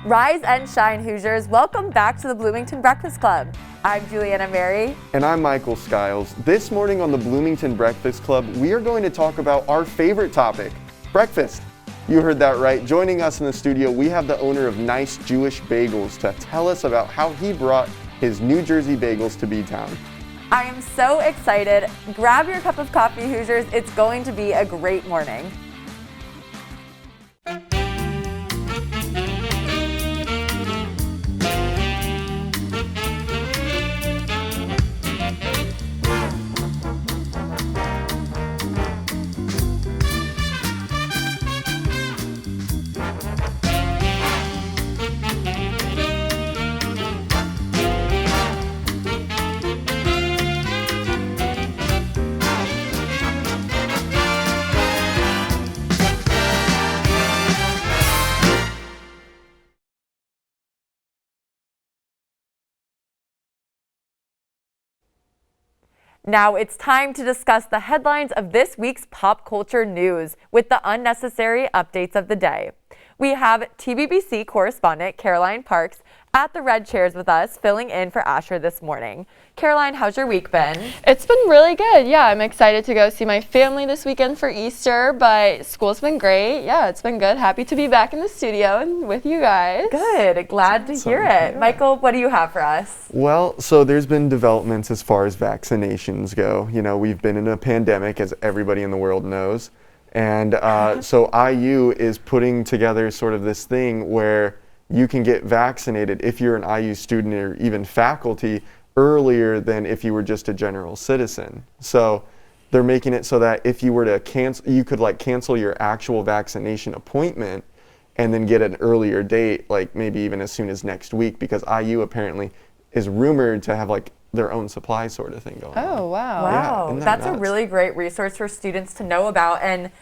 Rise and shine, Hoosiers. Welcome back to the Bloomington Breakfast Club. I'm Juliana Mary. And I'm Michael Skiles. This morning on the Bloomington Breakfast Club, we are going to talk about our favorite topic, breakfast. You heard that right. Joining us in the studio, we have the owner of Nice Jewish Bagels to tell us about how he brought his New Jersey bagels to VTown. I am so excited. Grab your cup of coffee, Hoosiers. It's going to be a great morning. Now it's time to discuss the headlines of this week's pop culture news with the unnecessary updates of the day. We have TVBC correspondent Caroline Parks at the red chairs with us, filling in for Asher this morning. Caroline, how's your week been? It's been really good. Yeah, I'm excited to go see my family this weekend for Easter, but school's been great. Yeah, it's been good. Happy to be back in the studio and with you guys. Good. Glad to hear it. Michael, what do you have for us? Well, so there's been developments as far as vaccinations go. You know, we've been in a pandemic, as everybody in the world knows. And so IU is putting together sort of this thing where you can get vaccinated if you're an IU student or even faculty earlier than if you were just a general citizen. So they're making it so that if you were to cancel, you could like cancel your actual vaccination appointment and then get an earlier date, like maybe even as soon as next week, because IU apparently is rumored to have like their own supply sort of thing going on. Oh, wow. Wow, Yeah, that's a really great resource for students to know about. And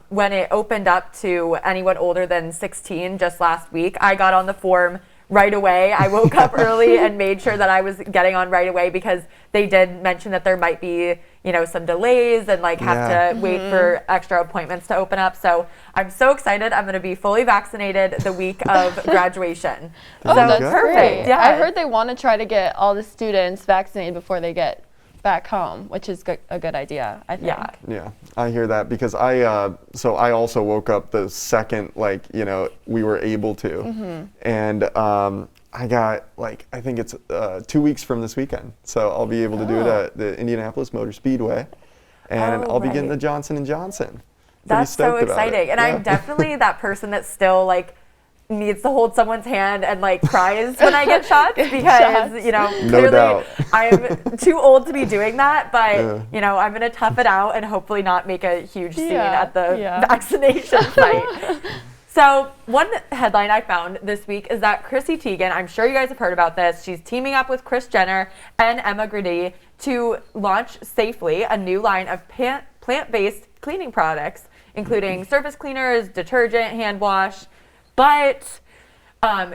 when it opened up to anyone older than 16 just last week, I got on the form right away. I woke up early and made sure that I was getting on right away because they did mention that there might be, you know, some delays and like have to wait for extra appointments to open up. So I'm so excited. I'm going to be fully vaccinated the week of graduation. Oh, so that's perfect. great. Yeah. I heard they want to try to get all the students vaccinated before they get back home, which is a good idea, I think. Yeah, I hear that because I also woke up the second, like, you know, we were able to. And I got, like, I think it's 2 weeks from this weekend. So I'll be able to do it at the Indianapolis Motor Speedway. And I'll be getting the Johnson & Johnson. That's so exciting. And I'm definitely that person that still, like, needs to hold someone's hand and like cries when I get shots because, you know, clearly I am too old to be doing that, but you know, I'm going to tough it out and hopefully not make a huge scene at the vaccination site. So one headline I found this week is that Chrissy Teigen, I'm sure you guys have heard about this, she's teaming up with Kris Jenner and Emma Grady to launch Safely, a new line of plant-based cleaning products, including surface cleaners, detergent, hand wash. But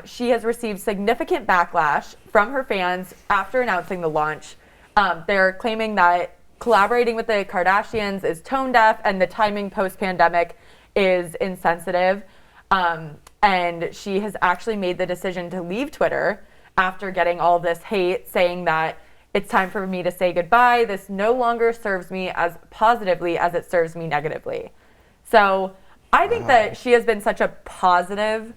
she has received significant backlash from her fans after announcing the launch. They're claiming that collaborating with the Kardashians is tone deaf and the timing post-pandemic is insensitive. And she has actually made the decision to leave Twitter after getting all of this hate, saying that it's time for me to say goodbye. This no longer serves me as positively as it serves me negatively. So I think that she has been such a positive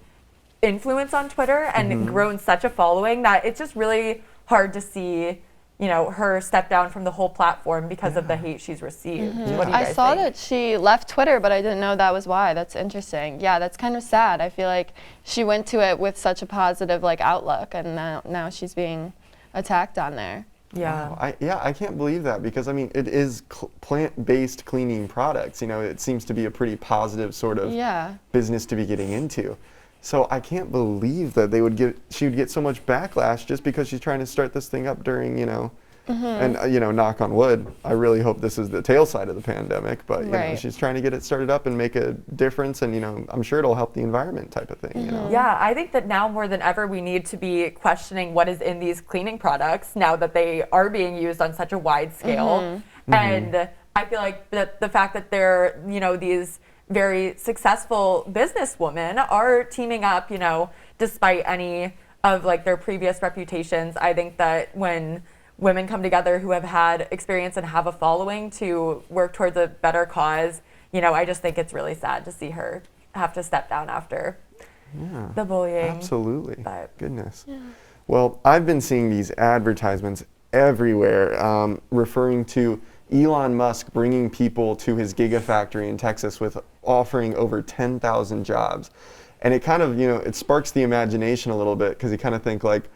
influence on Twitter and grown such a following that it's just really hard to see, you know, her step down from the whole platform because of the hate she's received. What do you guys I saw think? that she left Twitter, but I didn't know that was why. That's interesting. Yeah, that's kind of sad. I feel like she went to it with such a positive like outlook, and now she's being attacked on there. Yeah. Wow. I can't believe that because, I mean, it is plant-based cleaning products. You know, it seems to be a pretty positive sort of business to be getting into. So I can't believe that she would get so much backlash just because she's trying to start this thing up during, you know, and, you know, knock on wood, I really hope this is the tail side of the pandemic, but, you know, she's trying to get it started up and make a difference, and, you know, I'm sure it'll help the environment type of thing, you know. Yeah, I think that now more than ever we need to be questioning what is in these cleaning products now that they are being used on such a wide scale. And I feel like the fact that they're, you know, these very successful businesswomen are teaming up, you know, despite any of like their previous reputations. I think that when women come together who have had experience and have a following to work towards a better cause, you know, I just think it's really sad to see her have to step down after the bullying. Absolutely. But, goodness. Yeah. Well, I've been seeing these advertisements everywhere referring to Elon Musk bringing people to his gigafactory in Texas with offering over 10,000 jobs. And it kind of, you know, it sparks the imagination a little bit because you kind of think like,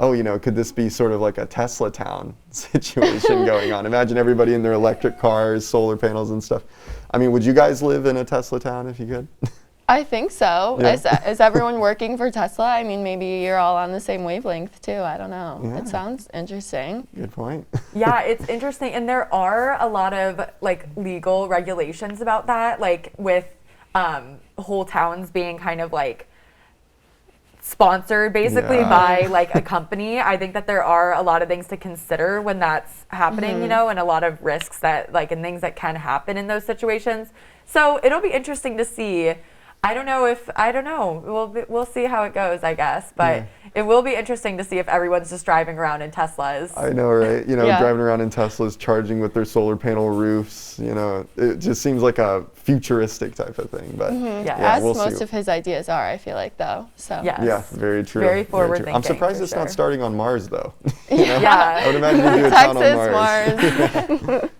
oh, you know, could this be sort of like a Tesla town situation going on? Imagine everybody in their electric cars, solar panels and stuff. I mean, would you guys live in a Tesla town if you could? I think so. Yeah. Is everyone working for Tesla? I mean, maybe you're all on the same wavelength too. I don't know. Yeah. It sounds interesting. Good point. yeah, it's interesting. And there are a lot of like legal regulations about that, like with whole towns being kind of like sponsored basically by like a company. I think that there are a lot of things to consider when that's happening, you know, and a lot of risks that like and things that can happen in those situations. So it'll be interesting to see. I don't know. We'll see how it goes, I guess. But it will be interesting to see if everyone's just driving around in Teslas. I know, right? You know, driving around in Teslas, charging with their solar panel roofs. You know, it just seems like a futuristic type of thing. But as most of his ideas are, I feel like, though. So yeah, very true. Very forward thinking. I'm surprised it's not starting on Mars, though. Yeah, I would imagine you do a town on Mars.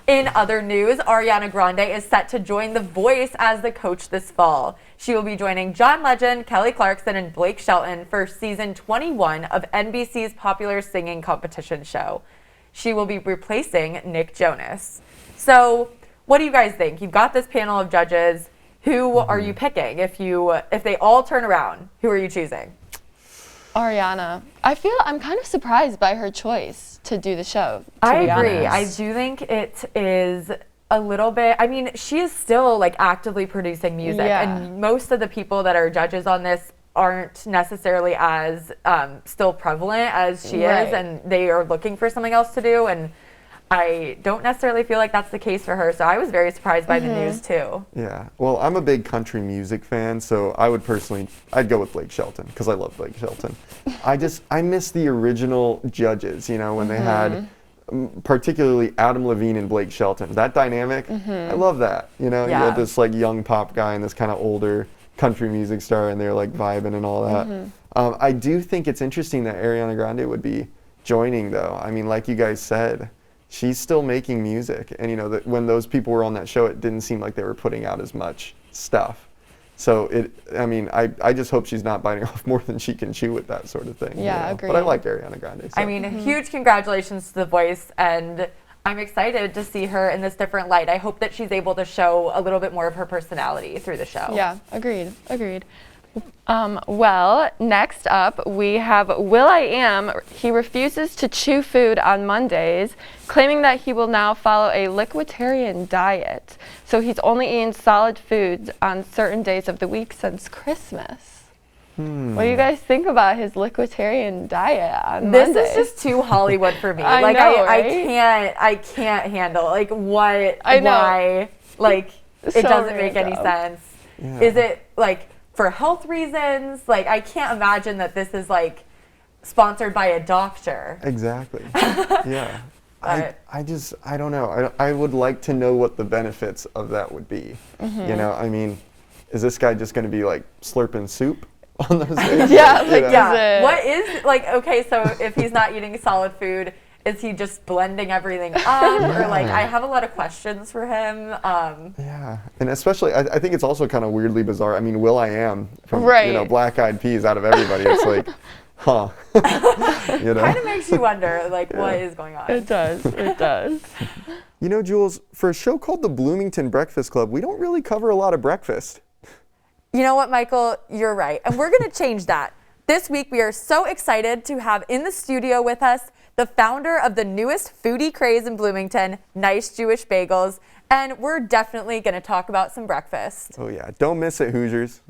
In other news, Ariana Grande is set to join The Voice as the coach this fall. She will be joining John Legend, Kelly Clarkson, and Blake Shelton for season 21 of NBC's popular singing competition show. She will be replacing Nick Jonas. So, what do you guys think? You've got this panel of judges. Who are you picking? If they all turn around, who are you choosing? Ariana. I'm kind of surprised by her choice to do the show. I agree. I do think it is a little bit, I mean, she is still like actively producing music, and most of the people that are judges on this aren't necessarily as still prevalent as she is, and they are looking for something else to do, and I don't necessarily feel like that's the case for her, so I was very surprised by the news too. Yeah, well, I'm a big country music fan, so I'd go with Blake Shelton, because I love Blake Shelton. I miss the original judges, you know, when they had particularly Adam Levine and Blake Shelton. That dynamic, I love that. You know, you had this like young pop guy and this kind of older country music star, and they're like vibing and all that. I do think it's interesting that Ariana Grande would be joining, though. I mean, like you guys said, she's still making music, and you know that when those people were on that show, it didn't seem like they were putting out as much stuff. So I just hope she's not biting off more than she can chew with that sort of thing. Yeah, you know? agreed. But I like Ariana Grande. So. I mean, huge congratulations to The Voice, and I'm excited to see her in this different light. I hope that she's able to show a little bit more of her personality through the show. Yeah, agreed. Well, next up, we have will.i.am. He refuses to chew food on Mondays, claiming that he will now follow a liquiditarian diet. So he's only eaten solid foods on certain days of the week since Christmas. What do you guys think about his liquiditarian diet on Mondays? This is just too Hollywood for me. I like know, I can't handle like what why like it So doesn't make random. any sense. Yeah. Is it like for health reasons? Like I can't imagine that this is like sponsored by a doctor. Exactly. Yeah. I don't know. I would like to know what the benefits of that would be. You know, I mean, is this guy just going to be like slurping soup on those days? What is like, okay, so if he's not eating solid food, is he just blending everything up? Or like, I have a lot of questions for him. Yeah, and especially, I think it's also kind of weirdly bizarre. I mean, will.i.am from, you know, Black Eyed Peas out of everybody. It's like, huh. You know? Kind of makes you wonder, like, what is going on? It does. You know, Jules, for a show called the Bloomington Breakfast Club, we don't really cover a lot of breakfast. You know what, Michael? You're right. And we're going to change that. This week, we are so excited to have in the studio with us the founder of the newest foodie craze in Bloomington, Nice Jewish Bagels. And we're definitely going to talk about some breakfast. Oh, yeah. Don't miss it, Hoosiers.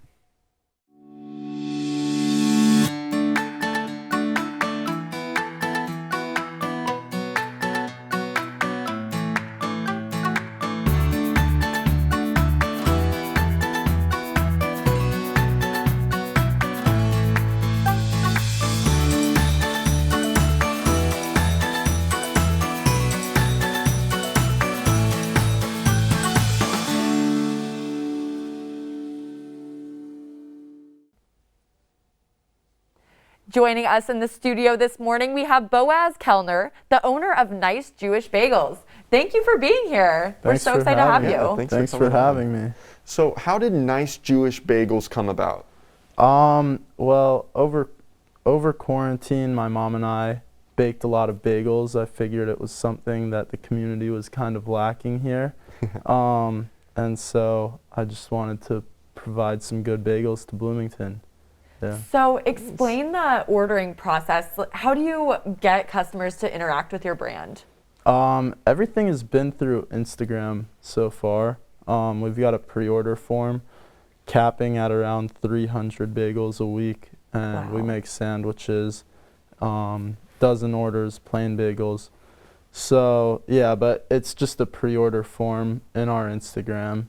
Joining us in the studio this morning, we have Boaz Kelner, the owner of Nice Jewish Bagels. Thank you for being here. We're so excited to have you. Yeah, thanks for having me. So how did Nice Jewish Bagels come about? Well, over quarantine, my mom and I baked a lot of bagels. I figured it was something that the community was kind of lacking here. And so I just wanted to provide some good bagels to Bloomington. Yeah. So explain the ordering process. How do you get customers to interact with your brand? Everything has been through Instagram so far. We've got a pre-order form capping at around 300 bagels a week, and we make sandwiches, dozen orders, plain bagels. So yeah, but it's just a pre-order form in our Instagram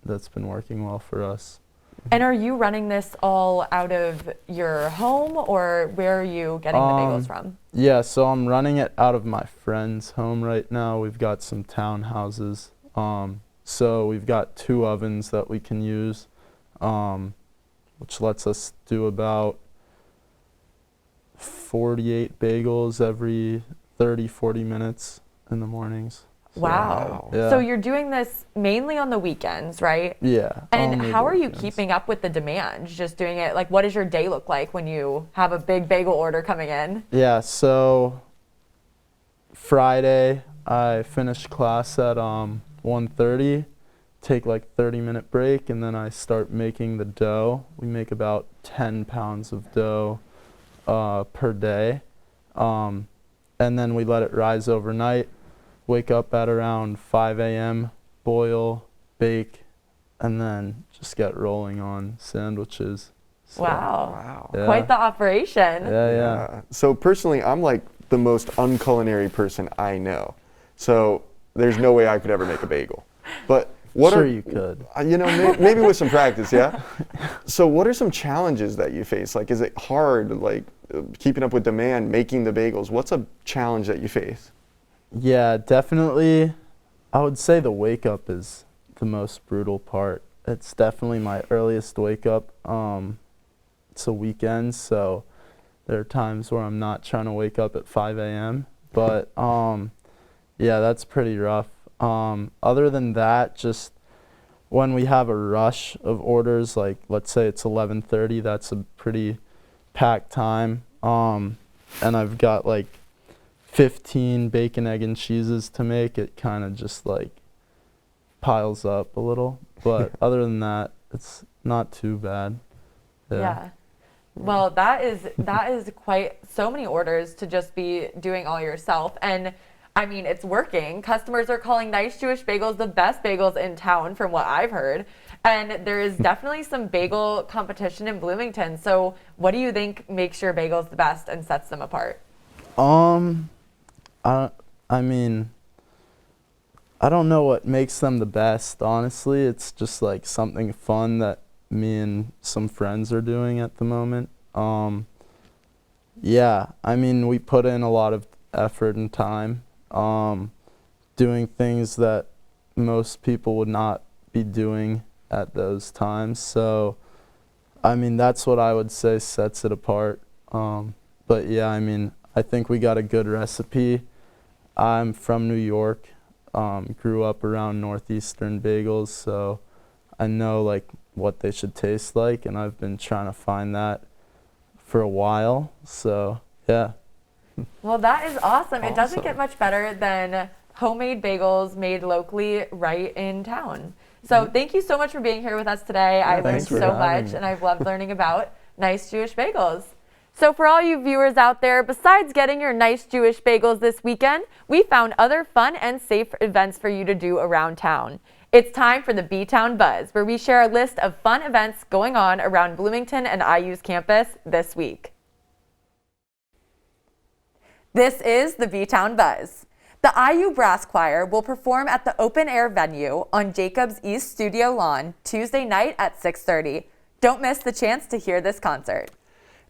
that's been working well for us. And are you running this all out of your home, or where are you getting the bagels from? Yeah, so I'm running it out of my friend's home right now. We've got some townhouses. So we've got 2 ovens that we can use, which lets us do about 48 bagels every 30-40 minutes in the mornings. Wow. Yeah. So you're doing this mainly on the weekends, right? Yeah. And how are you keeping up with the demand? Just doing it, like, what does your day look like when you have a big bagel order coming in? Yeah, so Friday I finish class at 1:30, take like 30-minute break, and then I start making the dough. We make about 10 pounds of dough per day. And then we let it rise overnight. Wake up at around 5 a.m., boil, bake, and then just get rolling on sandwiches. So, Wow. yeah. Quite the operation. Yeah. So personally, I'm like the most unculinary person I know. So there's no way I could ever make a bagel. But what Sure are you could. You know, maybe with some practice, yeah? So what are some challenges that you face? Like, is it hard, like, keeping up with demand, making the bagels? What's a challenge that you face? Yeah, definitely. I would say the wake up is the most brutal part. It's definitely my earliest wake up. It's a weekend, so there are times where I'm not trying to wake up at 5 a.m. But yeah, that's pretty rough. Other than that, just when we have a rush of orders, like let's say it's 11:30, that's a pretty packed time. And I've got like 15 bacon, egg, and cheeses to make. It kind of just like piles up a little, but other than that, it's not too bad. Yeah. Well, that is quite so many orders to just be doing all yourself. And I mean, it's working. Customers are calling Nice Jewish Bagels the best bagels in town from what I've heard. And there is definitely some bagel competition in Bloomington. So what do you think makes your bagels the best and sets them apart? I mean, I don't know what makes them the best, honestly. It's just like something fun that me and some friends are doing at the moment. Yeah, I mean, we put in a lot of effort and time, doing things that most people would not be doing at those times. So, I mean, that's what I would say sets it apart. But yeah, I mean, I think we got a good recipe. I'm from New York, grew up around Northeastern bagels, so I know like what they should taste like, and I've been trying to find that for a while, so yeah. Well, that is awesome. It doesn't get much better than homemade bagels made locally right in town. So thank you so much for being here with us today. I learned so much, and I've loved learning about Nice Jewish Bagels. So for all you viewers out there, besides getting your Nice Jewish Bagels this weekend, we found other fun and safe events for you to do around town. It's time for the VTown Buzz, where we share a list of fun events going on around Bloomington and IU's campus this week. This is the VTown Buzz. The IU Brass Choir will perform at the open-air venue on Jacobs East Studio Lawn Tuesday night at 6:30. Don't miss the chance to hear this concert.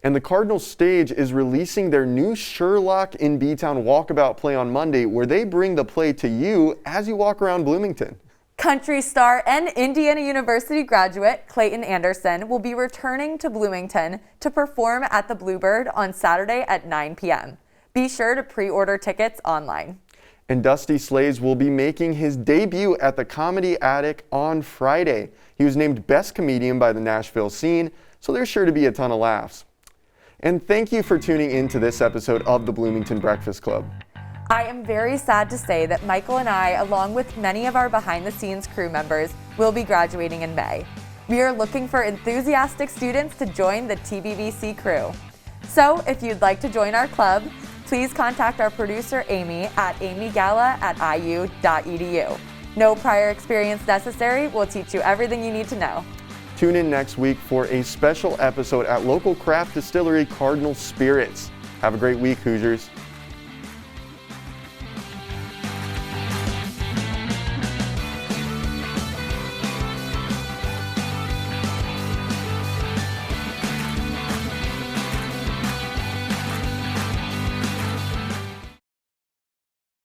And the Cardinals Stage is releasing their new Sherlock in B-Town walkabout play on Monday, where they bring the play to you as you walk around Bloomington. Country star and Indiana University graduate Clayton Anderson will be returning to Bloomington to perform at the Bluebird on Saturday at 9 p.m. Be sure to pre-order tickets online. And Dusty Slaves will be making his debut at the Comedy Attic on Friday. He was named Best Comedian by the Nashville Scene, so there's sure to be a ton of laughs. And thank you for tuning in to this episode of the Bloomington Breakfast Club. I am very sad to say that Michael and I, along with many of our behind-the-scenes crew members, will be graduating in May. We are looking for enthusiastic students to join the TBVC crew. So if you'd like to join our club, please contact our producer Amy at amygala@iu.edu. No prior experience necessary. We'll teach you everything you need to know. Tune in next week for a special episode at local craft distillery Cardinal Spirits. Have a great week, Hoosiers.